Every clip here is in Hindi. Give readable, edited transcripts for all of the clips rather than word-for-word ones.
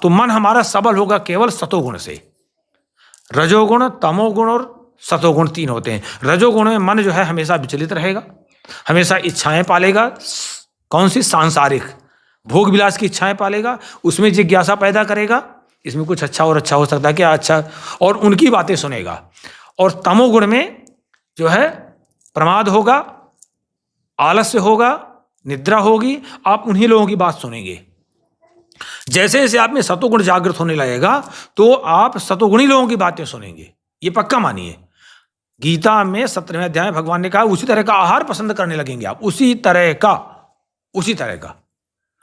तो मन हमारा सबल होगा केवल सतोगुण से। रजोगुण, तमोगुण और सतोगुण 3 होते हैं। रजोगुण में मन जो है हमेशा विचलित रहेगा, हमेशा इच्छाएं पालेगा। कौन सी? सांसारिक भोग विलास की इच्छाएं पालेगा, उसमें जिज्ञासा पैदा करेगा, इसमें कुछ अच्छा और अच्छा हो सकता है, क्या अच्छा, और उनकी बातें सुनेगा। और तमोगुण में जो है प्रमाद होगा, आलस्य होगा, निद्रा होगी, आप उन्हीं लोगों की बात सुनेंगे। जैसे जैसे आप में सतोगुण जागृत होने लगेगा तो आप सतोगुणी लोगों की बातें सुनेंगे, ये पक्का मानिए। गीता में 17वें अध्याय भगवान ने कहा उसी तरह का आहार पसंद करने लगेंगे आप, उसी तरह का।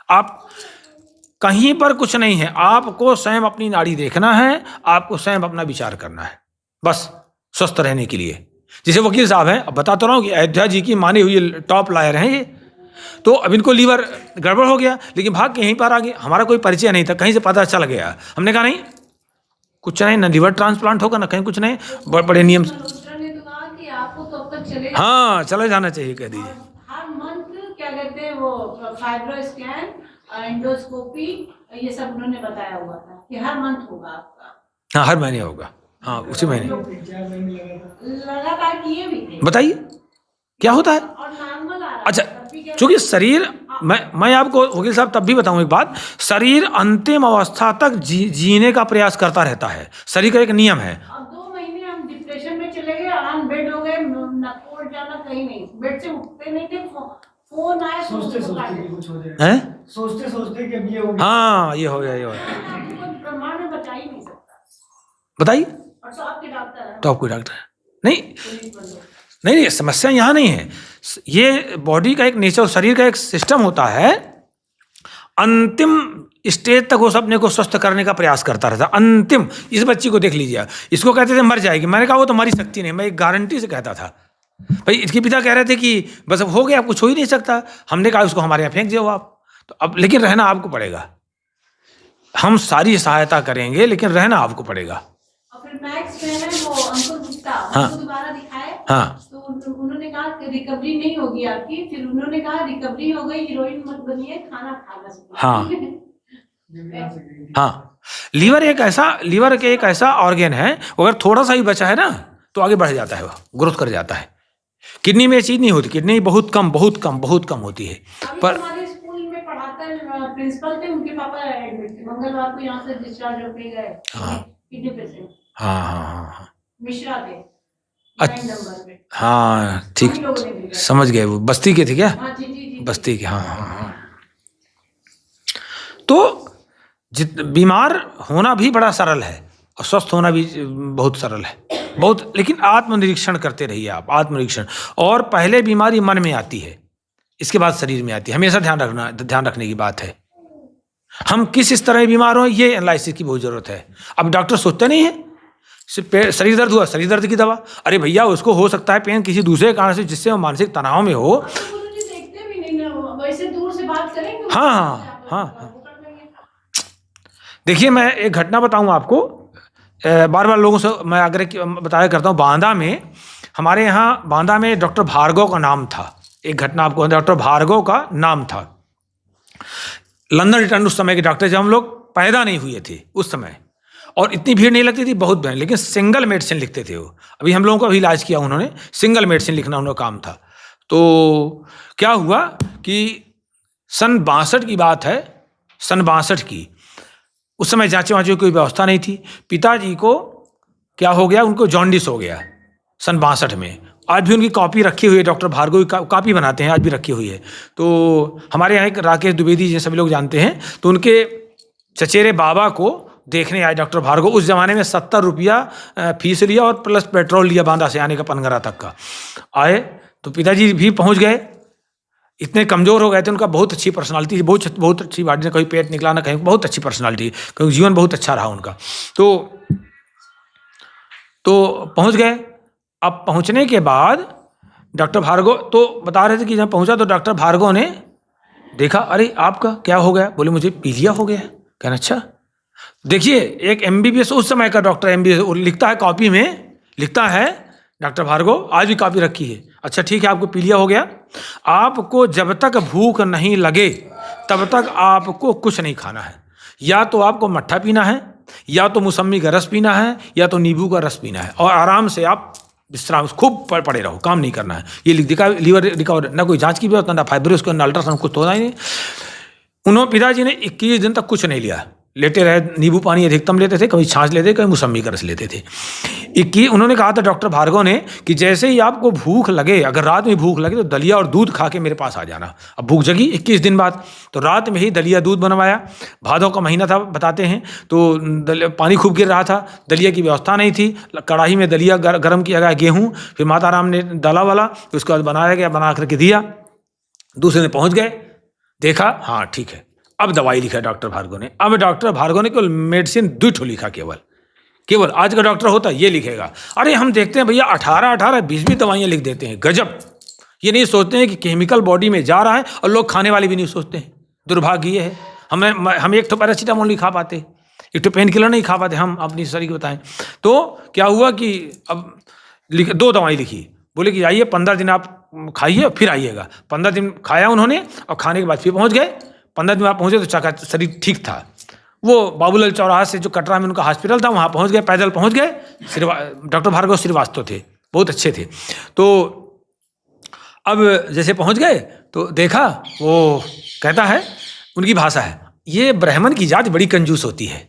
आप कहीं पर कुछ नहीं है, आपको स्वयं अपनी नाड़ी देखना है, आपको स्वयं अपना विचार करना है, बस स्वस्थ रहने के लिए। जैसे वकील साहब हैं, अब बताता रहा हूँ कि अयोध्या जी की मानी हुई टॉप लॉयर हैं ये, तो अब इनको लीवर गड़बड़ हो गया, लेकिन भाग के यहीं पर आ गए। हमारा कोई परिचय नहीं था, कहीं से पता चल गया, हमने कहा नहीं कुछ नहीं, ना लीवर ट्रांसप्लांट होगा ना कहीं कुछ नहीं, बड़े नियम। हाँ, चले जाना चाहिए, कह दीजिए। हर मंथ क्या कहते हैं वो फाइब्रो स्कैन, एंडोस्कोपी, ये सब उन्होंने बताया हुआ था कि हर मंथ होगा आपका। हाँ, हर महीने होगा, हाँ उसी महीने। लगातार किए भी थे। बताइए क्या होता है? और नॉर्मल आ रहा है। अच्छा, चूंकि शरीर, मैं आपको वकील साहब तब भी बताऊं एक बात, शरीर अंतिम अवस्था तक जीने का प्रयास करता रहता है, शरीर का एक नियम है। अब 2 महीने हम डिप्रेशन में चले गए, आराम बेड हो गए, न कोर्ट जाना, कहीं नहीं, बेड से उठते नहीं थे, फोन आया सोचते कुछ हो जाए हैं, सोचते कि अब ये हो गया, हाँ ये हो गया, ये हो गया, प्रमाण में बता ही नहीं सकता। बताइए। और तो आपके डॉक्टर है, तो आपको डॉक्टर है नहीं, समस्या यहाँ नहीं है। ये बॉडी का एक नेचर, शरीर का एक सिस्टम होता है, अंतिम स्टेज तक वो अपने को स्वस्थ करने का प्रयास करता रहता। अंतिम, इस बच्ची को देख लीजिए, इसको कहते थे मर जाएगी, मैंने कहा वो तो हमारी शक्ति नहीं, मैं एक गारंटी से कहता था भाई। इसके पिता कह रहे थे कि बस अब हो गया, कुछ हो ही नहीं सकता, हमने कहा उसको हमारे यहाँ फेंक दो आप, तो अब लेकिन रहना आपको पड़ेगा, हम सारी सहायता करेंगे लेकिन रहना आपको पड़ेगा। फिर मैक्स में है वो अंकुर गुप्ता, उनको दोबारा दिखाए, तो उन्होंने कहा रिकवरी नहीं होगी आपकी, फिर उन्होंने कहा रिकवरी हो गई, हीरोइन मत बनिए, खाना खाना सीखिए। हाँ, लीवर के एक ऐसा ऑर्गन है, अगर थोड़ा सा ही बचा है ना तो आगे बढ़ जाता है, वो ग्रोथ कर जाता है। किडनी में ये चीज नहीं होती, किडनी बहुत कम होती है। पर हमारे स्कूल में पढ़ाते प्रिंसिपल थे, उनके पापा एडमिट थे, मंगलवार को यहाँ से डिस्चार्ज होके गए, किडनी पेशेंट। हाँ, मिश्रा थे, 9 नंबर पे। हाँ ठीक, समझ गए, वो बस्ती के थे क्या? हाँ जी, बस्ती के, हाँ। तो बीमार होना भी बड़ा सरल है और स्वस्थ होना भी बहुत सरल है, बहुत। लेकिन आत्मनिरीक्षण करते रहिए आप, आत्मनिरीक्षण। और पहले बीमारी मन में आती है, इसके बाद शरीर में आती है, हमेशा ध्यान रखने की बात है। हम किस तरह बीमार हो, ये एनालिसिस की बहुत जरूरत है। अब डॉक्टर सोचते नहीं है, शरीर दर्द हुआ, शरीर दर्द की दवा, अरे भैया उसको हो सकता है पेन किसी दूसरे कारण से, जिससे वो मानसिक तनाव में हो। देखते भी नहीं ना, वैसे दूर से बात करेंगे। हाँ। देखिए, मैं एक घटना बताऊं आपको, बार बार लोगों से मैं आग्रह बताया करता हूँ। बांदा में, हमारे यहाँ बांदा में डॉक्टर भार्गव का नाम था। एक घटना आपको, डॉक्टर भार्गव का नाम था। लंदन रिटर्न उस समय के डॉक्टर, जब हम लोग पैदा नहीं हुए थे उस समय, और इतनी भीड़ नहीं लगती थी, बहुत भीड़, लेकिन सिंगल मेडिसिन लिखते थे वो। अभी हम लोगों का भी इलाज किया उन्होंने, सिंगल मेडिसिन लिखना उनका काम था। तो क्या हुआ कि सन 62 की बात है, सन 62 की, उस समय जांचे वाँचे की कोई व्यवस्था नहीं थी। पिताजी को क्या हो गया, उनको जॉन्डिस हो गया सन 62 में। आज भी उनकी कॉपी रखी हुई है, डॉक्टर भार्गव की कॉपी बनाते हैं, आज भी रखी हुई है। तो हमारे यहाँ एक राकेश द्विवेदी जी सभी लोग जानते हैं, तो उनके चचेरे बाबा को देखने आए डॉक्टर भार्गव। उस जमाने में 70 रुपया फीस लिया और प्लस पेट्रोल लिया बांदा से आने का, पनगरा तक का। आए तो पिताजी भी पहुँच गए, इतने कमज़ोर हो गए थे। उनका बहुत अच्छी पर्सनालिटी, बहुत अच्छी बॉडी, कहीं पेट निकला ना कहीं, बहुत अच्छी पर्सनालिटी, क्योंकि जीवन बहुत अच्छा रहा उनका। तो पहुंच गए। अब पहुंचने के बाद डॉक्टर भार्गव तो बता रहे थे कि जब पहुंचा तो डॉक्टर भार्गव ने देखा, अरे आपका क्या हो गया? बोले मुझे पीलिया हो गया। कहना अच्छा। देखिए, एक MBBS उस समय का डॉक्टर, MBBS लिखता है, कॉपी में लिखता है डॉक्टर भार्गव, आज भी कॉपी रखी है। अच्छा ठीक है, आपको पीलिया हो गया, आपको जब तक भूख नहीं लगे तब तक आपको कुछ नहीं खाना है। या तो आपको मट्ठा पीना है, या तो मौसमी का रस पीना है, या तो नींबू का रस पीना है, और आराम से आप विश्राम खूब पड़े रहो, काम नहीं करना है। ये लिख दिखा लीवर रिकवर, ना कोई जांच की व्यवस्था, ना फाइब्रोस को, ना अल्ट्रासाउंड, कुछ तो होना ही नहीं। उन्होंने पिताजी ने 21 दिन तक कुछ नहीं लिया, लेटे रहे, नींबू पानी अधिकतम लेते थे, कभी छाछ लेते, कभी मौसमी का रस लेते थे। 21 उन्होंने कहा था डॉक्टर भार्गव ने कि जैसे ही आपको भूख लगे, अगर रात में भूख लगे तो दलिया और दूध खा के मेरे पास आ जाना। अब भूख जगी 21 दिन बाद, तो रात में ही दलिया दूध बनवाया। भादों का महीना था बताते हैं, तो पानी खूब गिर रहा था, दलिया की व्यवस्था नहीं थी, कढ़ाई में दलिया गर्म किया गया, गेहूँ, फिर माता राम ने डाला वाला, तो उसके बाद बनाया गया, बना करके दिया। दूसरे दिन पहुँच गए, देखा हाँ ठीक है, अब दवाई लिखा डॉक्टर भार्गव ने। अब डॉक्टर भार्गव ने केवल मेडिसिन 2 ठो लिखा, केवल आज का डॉक्टर होता ये लिखेगा। अरे हम देखते हैं भैया 18-18, 20 दवाइयाँ लिख देते हैं, गजब। ये नहीं सोचते हैं कि केमिकल बॉडी में जा रहा है, और लोग खाने वाले भी नहीं सोचते हैं। दुर्भाग्य ये है, हम एक तो पैरासीटामोल नहीं खा पाते, एक तो पेन किलर नहीं खा पाते, हम अपनी शरीर को बताएं। तो क्या हुआ कि अब 2 दवाई लिखी, बोले कि आइए 15 दिन आप खाइए फिर आइएगा। 15 दिन खाया उन्होंने, और खाने के बाद फिर पहुँच गए। 15 दिन बाद पहुँचे तो शरीर ठीक था। वो बाबूलाल चौराहा से जो कटरा में उनका हॉस्पिटल था, वहाँ पहुँच गए, पैदल पहुँच गए। डॉक्टर भार्गव श्रीवास्तव थे, बहुत अच्छे थे। तो अब जैसे पहुँच गए तो देखा, वो कहता है, उनकी भाषा है, ये ब्राह्मण की जात बड़ी कंजूस होती है।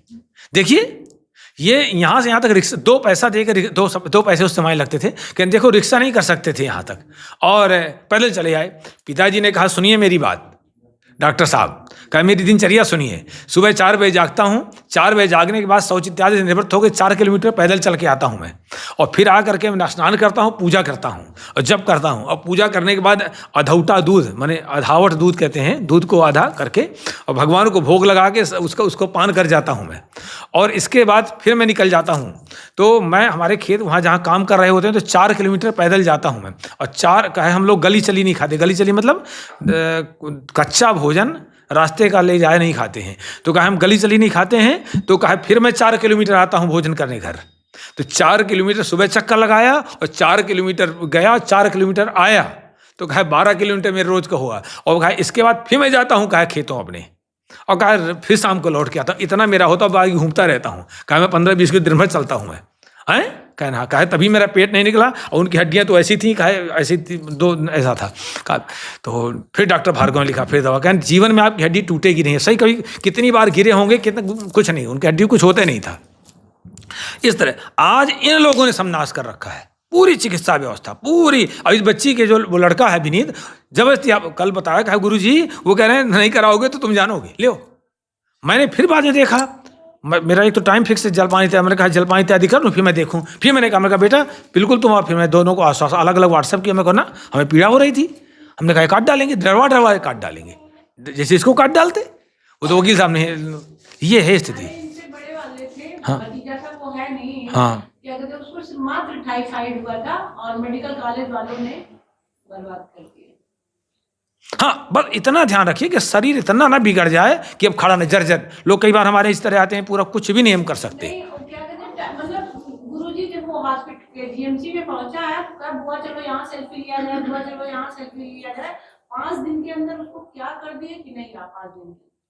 देखिए ये यहाँ से यहाँ तक रिक्शा 2 पैसा देकर 2 पैसे उस समय लगते थे, कि देखो रिक्शा नहीं कर सकते थे यहाँ तक, और पैदल चले आए। पिताजी ने कहा सुनिए मेरी बात डॉक्टर साहब, कहा मेरी दिनचर्या सुनिए। सुबह 4 बजे जागता हूँ, 4 बजे जागने के बाद शौच इत्यादि से निवृत्त होकर 4 किलोमीटर पैदल चल के आता हूँ मैं, और फिर आ करके मैं स्नान करता हूँ, पूजा करता हूँ, और जब करता हूँ, और पूजा करने के बाद अधौटा दूध, माने अधावट दूध कहते हैं, दूध को आधा करके और भगवान को भोग लगा के उसको पान कर जाता हूँ मैं। और इसके बाद फिर मैं निकल जाता हूँ, तो मैं हमारे खेत वहाँ जहाँ काम कर रहे होते हैं, तो 4 किलोमीटर पैदल जाता हूँ मैं। और 4 कहे हम लोग गली चली नहीं खाते, गली चली मतलब कच्चा भोजन रास्ते का ले जाए नहीं खाते हैं, तो कहा हम गली चली नहीं खाते हैं। तो कहा फिर मैं 4 किलोमीटर आता हूँ भोजन करने घर, तो 4 किलोमीटर सुबह चक्कर लगाया, और 4 किलोमीटर गया, 4 किलोमीटर आया, तो कहा 12 किलोमीटर मेरे रोज का हुआ। और कहा इसके बाद फिर मैं जाता हूँ, कहा खेतों अपने, और कहा फिर शाम को लौट के आता, इतना मेरा होता, बाकी घूमता रहता हूँ। कहा मैं 15-20 किलोमीटर दिन भर चलता हूँ मैं, हैं कहना, कहा तभी मेरा पेट नहीं निकला, और उनकी हड्डियाँ तो ऐसी थी, कहा ऐसी थी, 2 ऐसा था। कहा तो फिर डॉक्टर भार्गव ने लिखा फिर दवा, कहा जीवन में आपकी हड्डी टूटेगी नहीं। सही, कभी कितनी बार गिरे होंगे, कितना कुछ नहीं, उनकी हड्डी कुछ होता नहीं था। इस तरह आज इन लोगों ने समनाश कर रखा है पूरी चिकित्सा व्यवस्था पूरी। अब इस बच्ची के जो वो लड़का है विनीत, जबरदस्ती, आप कल बताया, कहा गुरुजी वो कह रहे हैं नहीं कराओगे तो तुम जानोगे, लो। मैंने फिर बाद में देखा, मेरा एक तो टाइम फिक्स है, जलपान इत्यादि, मैंने कहा जलपान इत्यादि कर लूँ फिर मैं देखूँ। फिर मैंने कहा बेटा बिल्कुल तुम, फिर मैं दोनों को अलग अलग व्हाट्सएप किया। मैं कहा ना हमें पीड़ा हो रही थी, हमने कहा काट डालेंगे, डरवा काट डालेंगे, जैसे इसको काट डालते। वो तो वकील साहब ने, ये है स्थिति। बड़े वाले थे, हाँ भतीजा था, वो है नहीं, हाँ, क्या कहते हैं उसको, मात्र टाइफाइड हुआ था, और मेडिकल कॉलेज वालों ने बर्बाद कर दिया। हाँ, बस इतना ध्यान रखिए कि शरीर इतना ना बिगड़ जाए कि अब खड़ा नहीं, जर्जर। लोग कई बार हमारे इस तरह आते हैं, पूरा कुछ भी नहीं हम कर सकते। नहीं, क्या कहते हैं, मतलब गुरुजी जब वो हॉस्पिटल जीएमसी में पहुंचा है, तो कहा बुआ चलो यहाँ सेल्फी लिया जाए, बुआ चलो यहाँ सेल्फी लिया जाए। 5 दिन के अंदर उसको क्या कर दिए कि नहीं रहा 5 दिन।